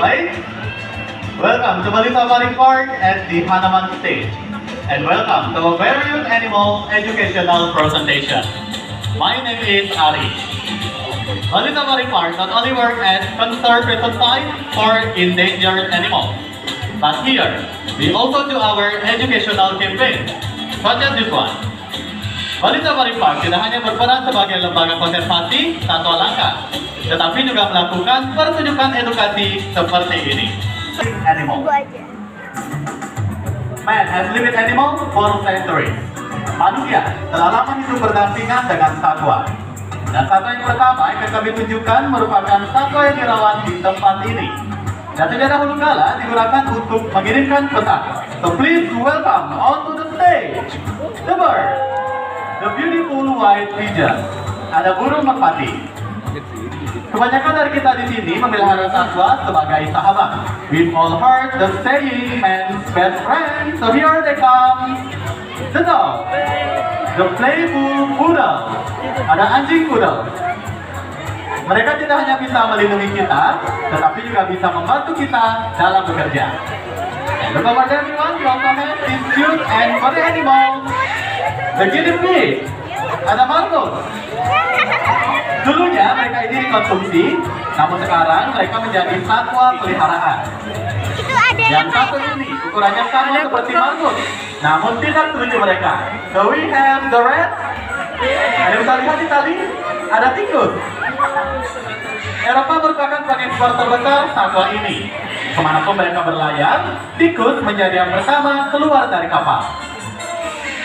Right? Welcome to Balita Safari Park at the Hanaman stage. And welcome to a very new animal educational presentation. My name is Ari. Balita Safari Park not only works as conservation site for endangered animals, but here, we also do our educational campaign, such as this one. Balita Safari Park tidak hanya berperan sebagai lembaga konservasi satwa langka, tetapi juga melakukan pertunjukan edukasi seperti ini. Animal. Man has lived animal for centuries. Manusia telah lama hidup berdampingan dengan satwa. Dan satwa yang pertama yang kami tunjukkan merupakan satwa yang dirawat di tempat ini. Dan sejak dahulu kala digunakan untuk mengirimkan pesan. So please welcome onto the stage the bird, the beautiful white pigeon. Ada burung merpati. Kebanyakan dari kita di sini memelihara satwa sebagai sahabat. We've all heard the saying, man's best friend. So here they come, the dog, the playful poodle. Ada anjing poodle. Mereka tidak hanya bisa melindungi kita, tetapi juga bisa membantu kita dalam bekerja. And look over there, everyone. We also have this cute and funny animal, the guinea pig. Ada marmut. Dulunya mereka ini dikonsumsi, namun sekarang mereka menjadi satwa peliharaan. Itu ada yang satu ini ukurannya sama seperti marmut, namun tidak selucu mereka. So we have the rat. Ada bisa lihat di tali, ada tikus. Eropa merupakan pengekspor terbesar satwa ini. Kemanapun mereka berlayar, tikus menjadi yang pertama keluar dari kapal.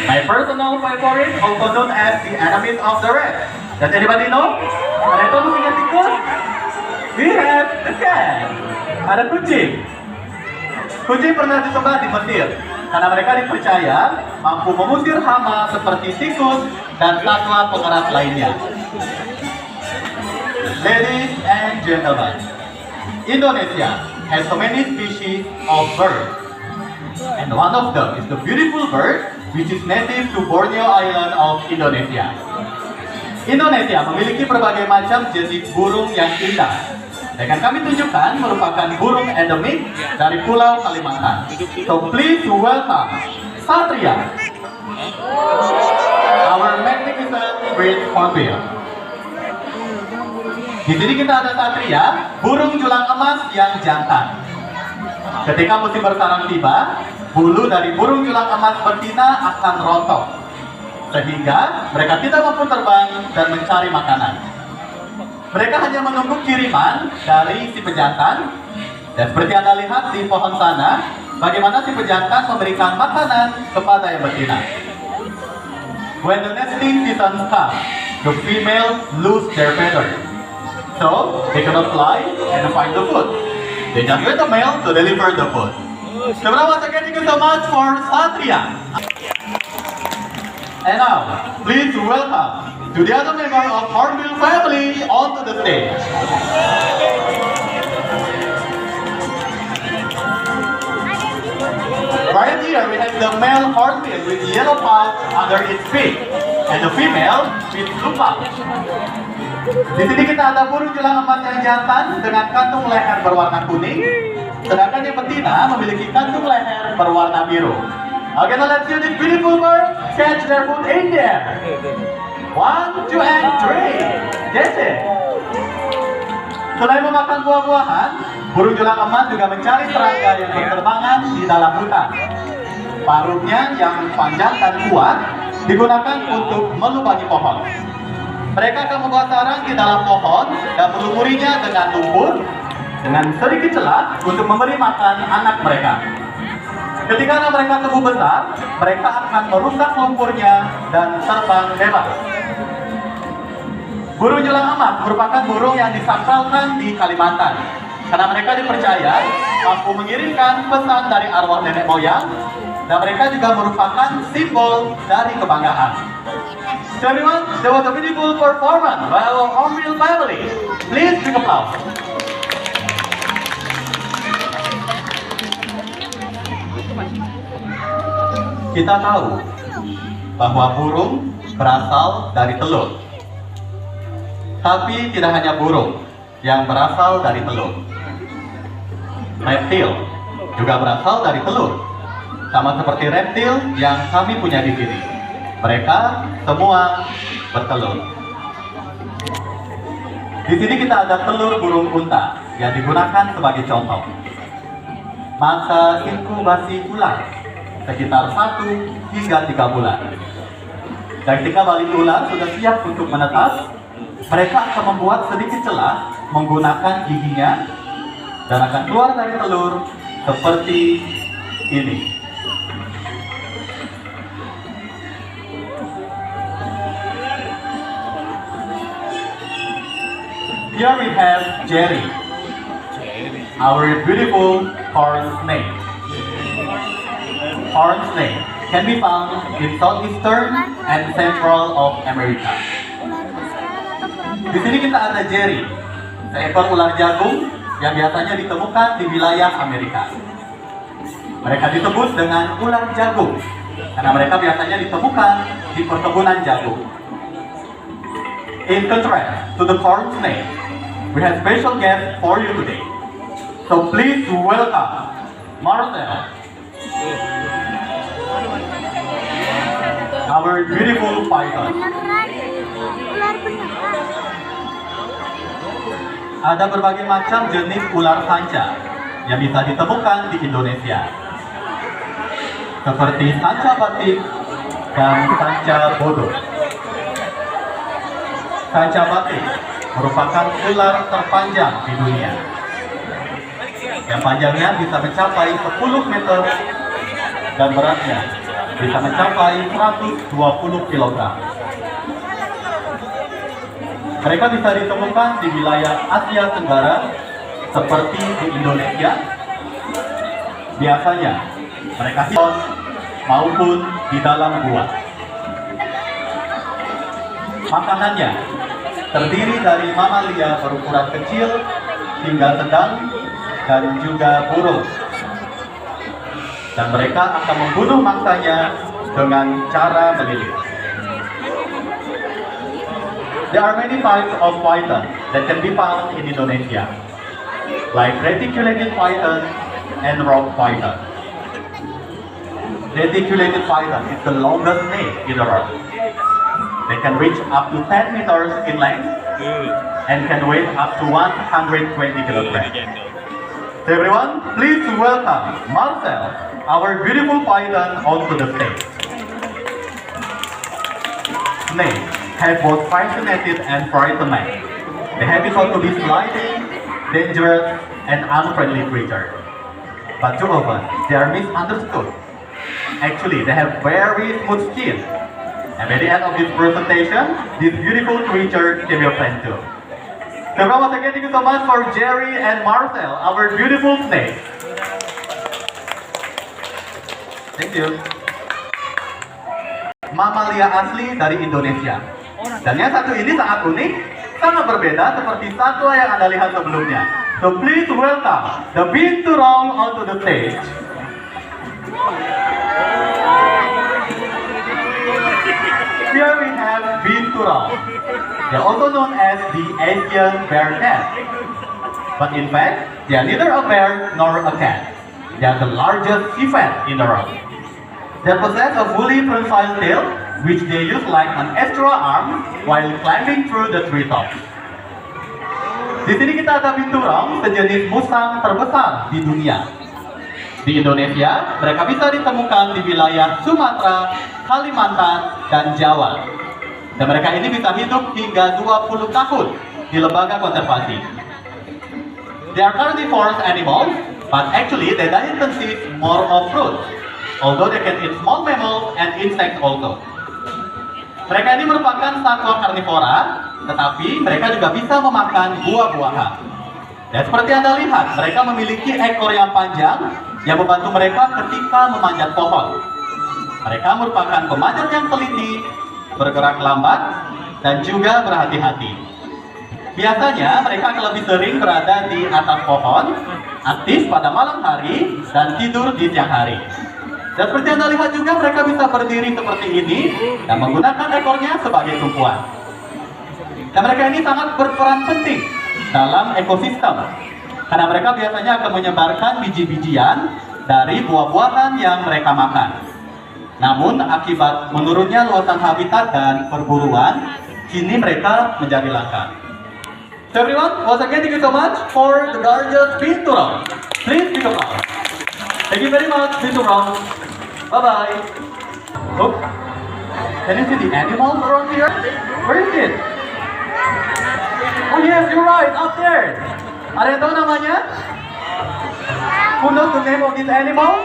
My personal favorite, also known as the enemy of the rat. Does anybody know? Ada yang tahu punya tikus? We have the cat. Ada kucing. Kucing pernah disembah di Mesir karena mereka dipercaya mampu mengusir hama seperti tikus dan satwa pengerat lainnya. Ladies and gentlemen, Indonesia has so many species of birds, and one of them is the beautiful bird which is native to Borneo Island of Indonesia. Indonesia memiliki berbagai macam jenis burung yang indah. Yang kami tunjukkan merupakan burung endemik dari Pulau Kalimantan. So please welcome Satria, our magnificent great hornbill. Di sini kita ada Satria, burung julang emas yang jantan. Ketika musim bersarang tiba, bulu dari burung julang emas betina akan rontok, sehingga mereka tidak mampu terbang dan mencari makanan. Mereka hanya menunggu kiriman dari si pejantan. Dan seperti Anda lihat di pohon sana, bagaimana si pejantan memberikan makanan kepada yang betina. When the nesting season comes, the female lose their feathers, so they cannot fly and find the food. They just wait the male to deliver the food. So once again, thank you so much for Satria. And now, please welcome to the other member of Hornbill family onto the stage. Right here, we have the male hornbill with yellow pouch under its beak, and the female with blue pouch. Di sini kita ada burung julang emas yang jantan dengan kantung leher berwarna kuning, sedangkan yang betina memiliki kantung leher berwarna biru. Okay, now let's see this beautiful bird catch their food in there. 1, 2, and 3. That's it. Selain memakan buah-buahan, burung julang emas juga mencari serangga yang berterbangan di dalam hutan. Paruhnya yang panjang dan kuat digunakan untuk melubangi pohon. Mereka akan membuat sarang di dalam pohon dan melumurinya dengan lumpur dengan sedikit celah untuk memberi makan anak mereka. Ketika anak mereka tumbuh besar, mereka akan merusak lumpurnya dan terbang bebas. Burung julang emas merupakan burung yang disakralkan di Kalimantan karena mereka dipercaya mampu mengirimkan pesan dari arwah nenek moyang, dan mereka juga merupakan simbol dari kebanggaan. So everyone, there was a beautiful performance by our Hornbill family. Please big applause. Kita tahu bahwa burung berasal dari telur. Tapi tidak hanya burung yang berasal dari telur. reptil, juga berasal dari telur. Sama seperti reptil yang kami punya di sini. Mereka semua bertelur. Di sini kita ada telur burung unta yang digunakan sebagai contoh. Masa inkubasi ular sekitar 1 hingga 3 bulan. Dan ketika balik ular sudah siap untuk menetas, mereka akan membuat sedikit celah menggunakan giginya dan akan keluar dari telur seperti ini. Here we have Jerry, our beautiful horned snake. Horned snake can be found in southeastern and central of America. Di sini kita ada Jerry, seekor ular jagung yang biasanya ditemukan di wilayah Amerika. Mereka disebut dengan ular jagung karena mereka biasanya ditemukan di perkebunan jagung. In contrast to the horned snake, we have special guest for you today. So please welcome Marcel, our beautiful python. Ada berbagai macam jenis ular sanca yang bisa ditemukan di Indonesia, seperti sanca batik dan sanca bodoh. Sanca batik merupakan ular terpanjang di dunia, yang panjangnya bisa mencapai 10 meter dan beratnya bisa mencapai 120 kg. Mereka bisa ditemukan di wilayah Asia Tenggara seperti di Indonesia. Biasanya mereka hidup maupun di dalam gua. Makanannya terdiri dari mamalia berukuran kecil hingga sedang dan juga burung. Dan mereka akan membunuh mangsanya dengan cara melilit. There are many types of python that can be found in Indonesia, like reticulated python and rock python. Reticulated python is the longest snake in the world. They can reach up to 10 meters in length and can weigh up to 120 kilograms. So everyone, please welcome Marcel, our beautiful python, onto the stage. Snakes have both fascinated and frightening. They have been thought to be sliding, dangerous, and unfriendly creatures. But too often, they are misunderstood. Actually, they have very smooth skin. And by the end of this presentation, this beautiful creature can be your friend too. So once again, thank you so much for Jerry and Marcel, our beautiful snake. Thank you. Mamalia asli dari Indonesia. Dan yang satu ini sangat unik, sangat berbeda seperti satwa yang Anda lihat sebelumnya. So please welcome the binturong onto the stage. Here we have binturong. They are also known as the Asian bear cat. But in fact, they are neither a bear nor a cat. They are the largest civet in the world. They possess a fully prehensile tail, which they use like an extra arm while climbing through the treetops. Di sini kita ada binturong, sejenis musang terbesar di dunia. Di Indonesia, mereka bisa ditemukan di wilayah Sumatera, Kalimantan, dan Jawa. Dan mereka ini bisa hidup hingga 20 tahun di lembaga konservasi. They are carnivorous animals, but actually their diet consists more of fruits, although they can eat small mammals and insects also. Mereka ini merupakan satwa karnivora, tetapi mereka juga bisa memakan buah-buahan. Dan seperti Anda lihat, mereka memiliki ekor yang panjang yang membantu mereka ketika memanjat pohon. Mereka merupakan pemanjat yang teliti, bergerak lambat, dan juga berhati-hati. Biasanya mereka akan lebih sering berada di atas pohon, aktif pada malam hari, dan tidur di siang hari. Dan seperti Anda lihat juga, mereka bisa berdiri seperti ini dan menggunakan ekornya sebagai tumpuan. Dan mereka ini sangat berperan penting dalam ekosistem, Karena mereka biasanya akan menyebarkan biji-bijian dari buah-buahan yang mereka makan. Namun akibat menurunnya luasan habitat dan perburuan, kini mereka menjadi langka. So everyone, once again thank you so much for the gorgeous Binturong. Please be applause. Thank you very much, Binturong. Bye-bye. Look, can you see the animals around here? Where is it? Oh yes, you're right, up there. Ada yang tahu namanya? Who knows the name of this animal?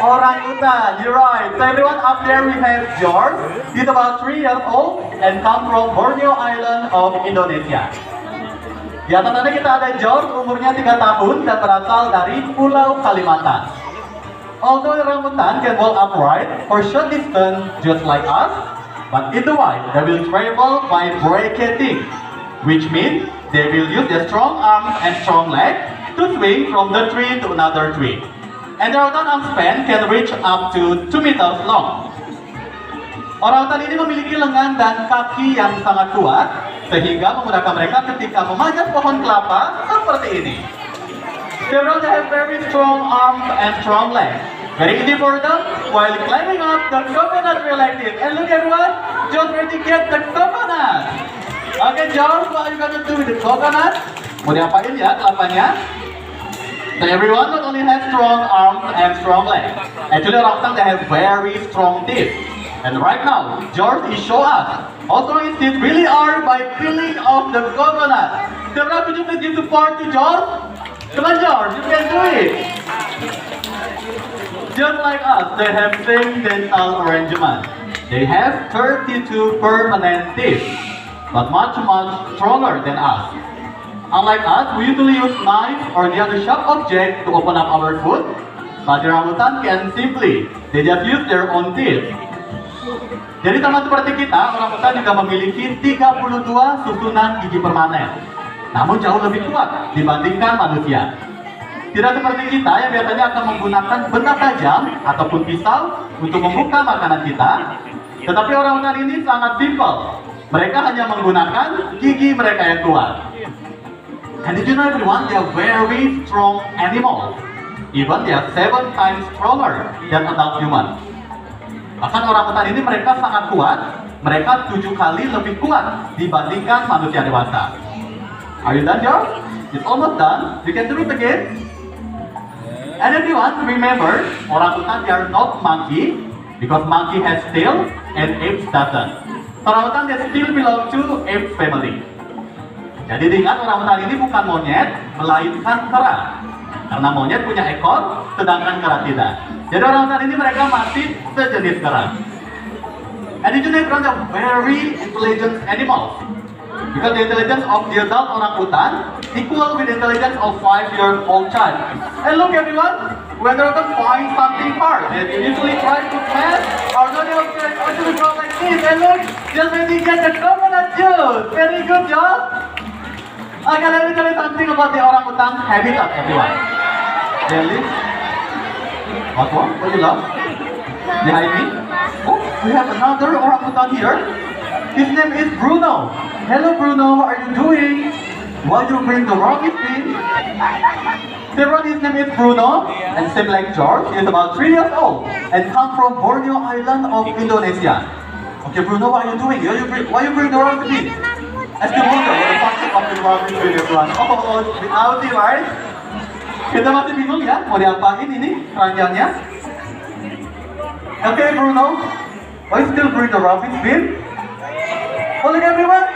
Orangutan, you're right. So everyone, up there we have George. He's about 3 years old and come from Borneo Island of Indonesia. Di atas sana kita ada George, umurnya 3 tahun dan berasal dari Pulau Kalimantan. Although orangutan can walk upright for short distance just like us, but in the wild they will travel by brachiating, which means they will use their strong arms and strong legs to swing from the tree to another tree. And their arm span can reach up to 2 meters long. Orangutan ini memiliki lengan dan kaki yang sangat kuat, sehingga memudahkan mereka ketika memanjat pohon kelapa seperti ini. They also have very strong arms and strong legs. Very easy for them while climbing up the coconut tree like this. And look everyone, George ready to get the coconut. Okay George, what are you gonna do with the coconut? Mau diapain ya kelapanya? So everyone not only has strong arms and strong legs, actually orangutan they have very strong teeth. And right now, George is show us how strong his teeth really are by peeling off the coconut. Deborah, could you please give support to George? Come on George, you can do it. Just like us, they have same dental arrangement. They have 32 permanent teeth, but much stronger than us. Unlike us, we usually use knife or the other sharp object to open up our food, but the orangutan can simply, they just use their own teeth. Jadi sama seperti kita, orangutan juga memiliki 32 susunan gigi permanen, namun jauh lebih kuat dibandingkan manusia. Tidak seperti kita yang biasanya akan menggunakan benda tajam ataupun pisau untuk membuka makanan kita, tetapi orangutan ini sangat simpel. Mereka hanya menggunakan gigi mereka yang kuat. And did you know everyone, they are very strong animals. Even they are 7 times stronger than adult human. Bahkan orangutan ini mereka sangat kuat. Mereka 7 kali lebih kuat dibandingkan manusia dewasa. Are you done, George? It's almost done. You can do it again. And everyone, remember, orangutan they are not monkey because monkey has tail and apes doesn't. Orangutan they still belong to ape family. Jadi diingat orangutan ini bukan monyet, melainkan kera. Karena monyet punya ekor, sedangkan kera tidak. Jadi orangutan ini mereka masih sejenis kera. And did you know they are very intelligent animals? Because the intelligence of the adult orangutan equal with the intelligence of 5-year-old child. And look everyone, when they find something hard, they usually try to smash or not they will actually go like this. And look, just when they get the coconut juice. Very good job. Okay, let me tell you something about the orangutan habitat, everyone. They live. What's wrong? What do you love? Behind me? Oh, we have another orangutan here. His name is Bruno. Hello Bruno, what are you doing? Why you bring the wrong thing? Everyone, his name is Bruno, and same like George, he is about 3 years old and come from Borneo Island of Indonesia. Okay Bruno, what are you doing? Why you bring the wrong thing? I still wonder what the function of the wrong thing everyone. Oh, without it, right? Kita masih bingung ya, mau diapain ini keranjangnya? Okay Bruno, why you still bring the rabbit bin? Oh look everyone,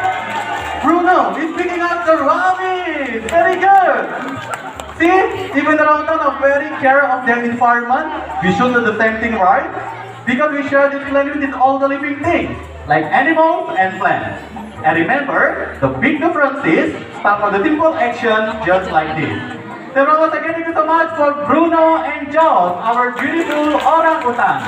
Bruno is picking up the rabbit. Very good. See, even the orangutan are very care of their environment. We should do the same thing, right? Because we share this planet with all the living things, like animals and plants. And remember, the big difference is start for the simple action just like this. So once again, thank you so much for Bruno and George, our beautiful orangutan.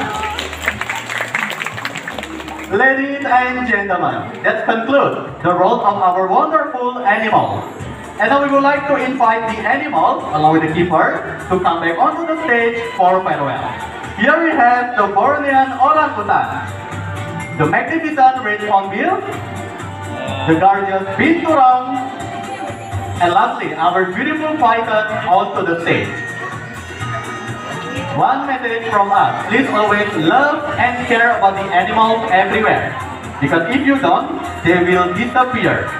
Ladies and gentlemen, let's conclude the role of our wonderful animals. And now we would like to invite the animals, along with the keeper, to come back onto the stage for farewell. Here we have the Bornean orangutan, the magnificent red hornbill, the gorgeous Binturong, And lastly, our beautiful python onto the stage. One message from us, please always love and care about the animals everywhere. Because if you don't, they will disappear.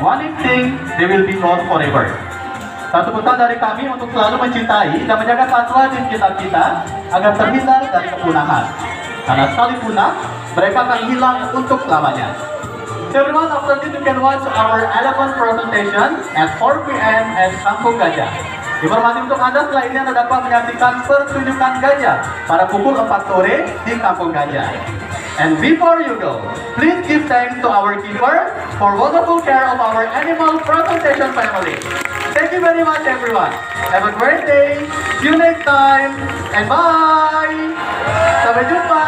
One instinct, they will be gone forever. Satu pesan dari kami untuk selalu mencintai dan menjaga satwa di sekitar kita agar terhindar dari kepunahan. Karena sekali punah, mereka akan hilang untuk selamanya. So everyone, after this you can watch our elephant presentation at 4 p.m. at Kampung Gajah. Informasi untuk Anda setelah ini Anda dapat menyaksikan pertunjukan gajah pada pukul 4 sore di Kampung Gajah. And before you go, please give thanks to our keeper for wonderful care of our animal presentation family. Thank you very much everyone. Have a great day. See you next time. And bye. Sampai jumpa.